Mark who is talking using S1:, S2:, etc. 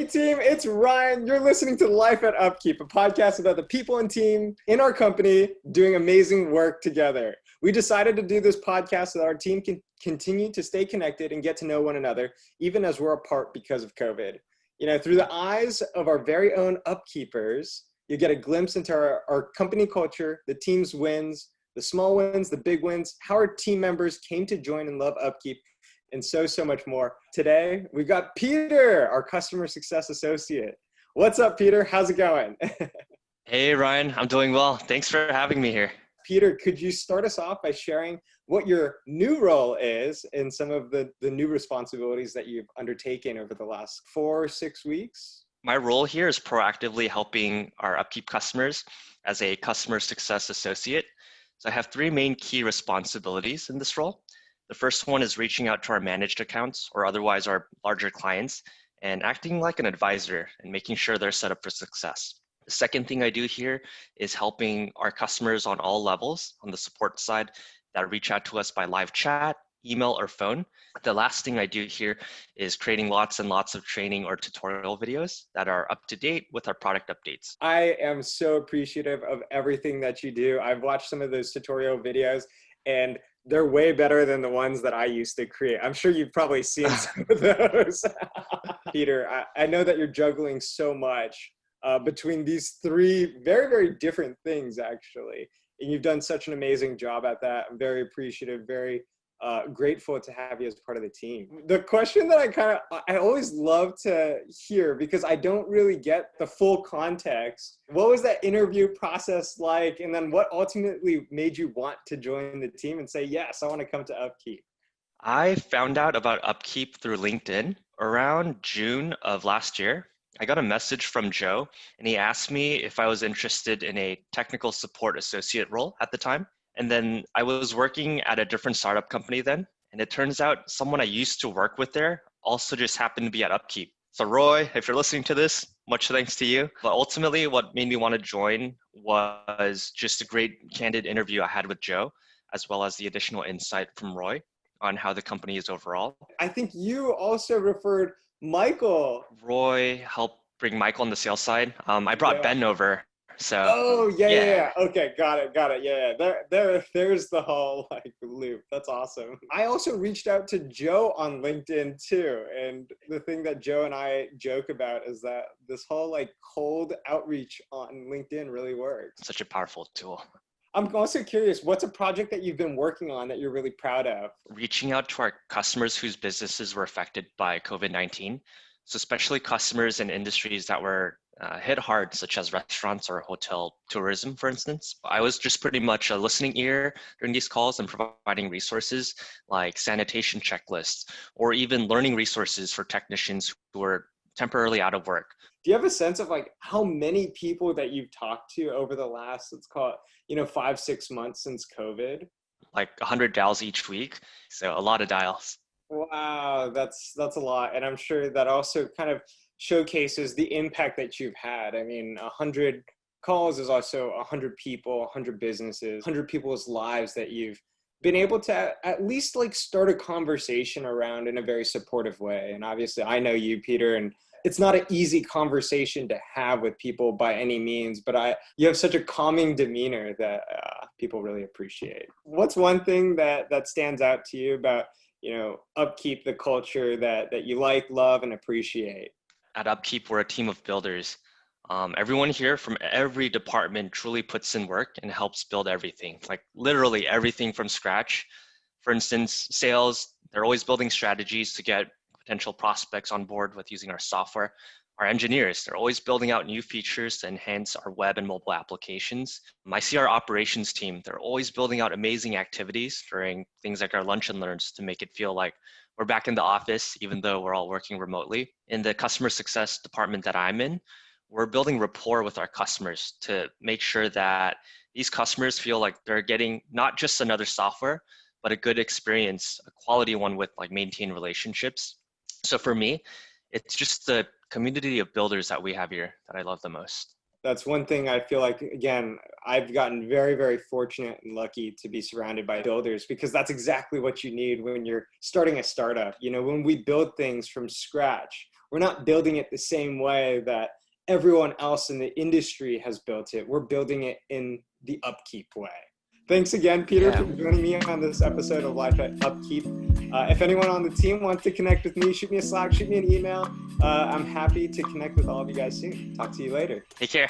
S1: Hey team, it's Ryan. You're listening to Life at UpKeep, a podcast about the people and team in our company doing amazing work together. We decided to do this podcast so that our team can continue to stay connected and get to know one another, even as we're apart because of COVID. You know, through the eyes of our very own UpKeepers, you get a glimpse into our company culture, the team's wins, the small wins, the big wins, how our team members came to join and love UpKeep, and so much more. Today, we've got Peter, our customer success associate. What's up, Peter? How's it going?
S2: Hey, Ryan. I'm doing well. Thanks for having me here.
S1: Peter, could you start us off by sharing what your new role is and some of the new responsibilities that you've undertaken over the last 4 or 6 weeks?
S2: My role here is proactively helping our UpKeep customers as a customer success associate. So I have 3 main key responsibilities in this role. The first one is reaching out to our managed accounts, or otherwise our larger clients, and acting like an advisor and making sure they're set up for success. The second thing I do here is helping our customers on all levels on the support side that reach out to us by live chat, email, or phone. The last thing I do here is creating lots and lots of training or tutorial videos that are up to date with our product updates.
S1: I am so appreciative of everything that you do. I've watched some of those tutorial videos and they're way better than the ones that I used to create. I'm sure you've probably seen some of those. Peter, I know that you're juggling so much between these 3 very different things, actually. And you've done such an amazing job at that. I'm very appreciative, very grateful to have you as part of the team. The question that I always love to hear, because I don't really get the full context. What was that interview process like? And then what ultimately made you want to join the team and say, yes, I want to come to UpKeep?
S2: I found out about UpKeep through LinkedIn around June of last year. I got a message from Joe and he asked me if I was interested in a technical support associate role at the time. And then I was working at a different startup company then. And it turns out someone I used to work with there also just happened to be at UpKeep. So Roy, if you're listening to this, much thanks to you. But ultimately what made me want to join was just a great candid interview I had with Joe, as well as the additional insight from Roy on how the company is overall.
S1: I think you also referred Michael.
S2: Roy helped bring Michael on the sales side. I brought Ben over. So
S1: oh yeah. Okay, got it. There's the whole loop. That's awesome. I also reached out to Joe on LinkedIn too, and the thing that Joe and I joke about is that this whole cold outreach on LinkedIn really works.
S2: Such a powerful tool.
S1: I'm also curious, what's a project that you've been working on that you're really proud of?
S2: Reaching out to our customers whose businesses were affected by COVID-19. So especially customers in industries that were hit hard, such as restaurants or hotel tourism, for instance. I was just pretty much a listening ear during these calls and providing resources like sanitation checklists or even learning resources for technicians who were temporarily out of work.
S1: Do you have a sense of how many people that you've talked to over the last, let's call it, 5-6 months since COVID?
S2: Like 100 dials each week. So a lot of dials.
S1: Wow, that's a lot. And I'm sure that also kind of showcases the impact that you've had. I mean, 100 calls is also 100 people, 100 businesses, 100 people's lives that you've been able to at least start a conversation around in a very supportive way. And obviously I know you, Peter, and it's not an easy conversation to have with people by any means, but you have such a calming demeanor that people really appreciate. What's one thing that stands out to you about UpKeep, the culture that you love, and appreciate?
S2: At UpKeep, we're a team of builders. Everyone here from every department truly puts in work and helps build everything, literally everything from scratch. For instance, sales, they're always building strategies to get potential prospects on board with using our software. Our engineers, they're always building out new features to enhance our web and mobile applications. I see our operations team, they're always building out amazing activities during things like our lunch and learns to make it feel like we're back in the office, even though we're all working remotely. In the customer success department that I'm in, we're building rapport with our customers to make sure that these customers feel like they're getting not just another software, but a good experience, a quality one with maintained relationships. So for me, it's just the community of builders that we have here that I love the most.
S1: That's one thing I feel like, again, I've gotten very fortunate and lucky to be surrounded by builders, because that's exactly what you need when you're starting a startup. When we build things from scratch, we're not building it the same way that everyone else in the industry has built it. We're building it in the UpKeep way. Thanks again, Peter,
S2: Yeah.
S1: for joining me on this episode of Life at UpKeep. If anyone on the team wants to connect with me, shoot me a Slack, shoot me an email. I'm happy to connect with all of you guys soon. Talk to you later.
S2: Take care.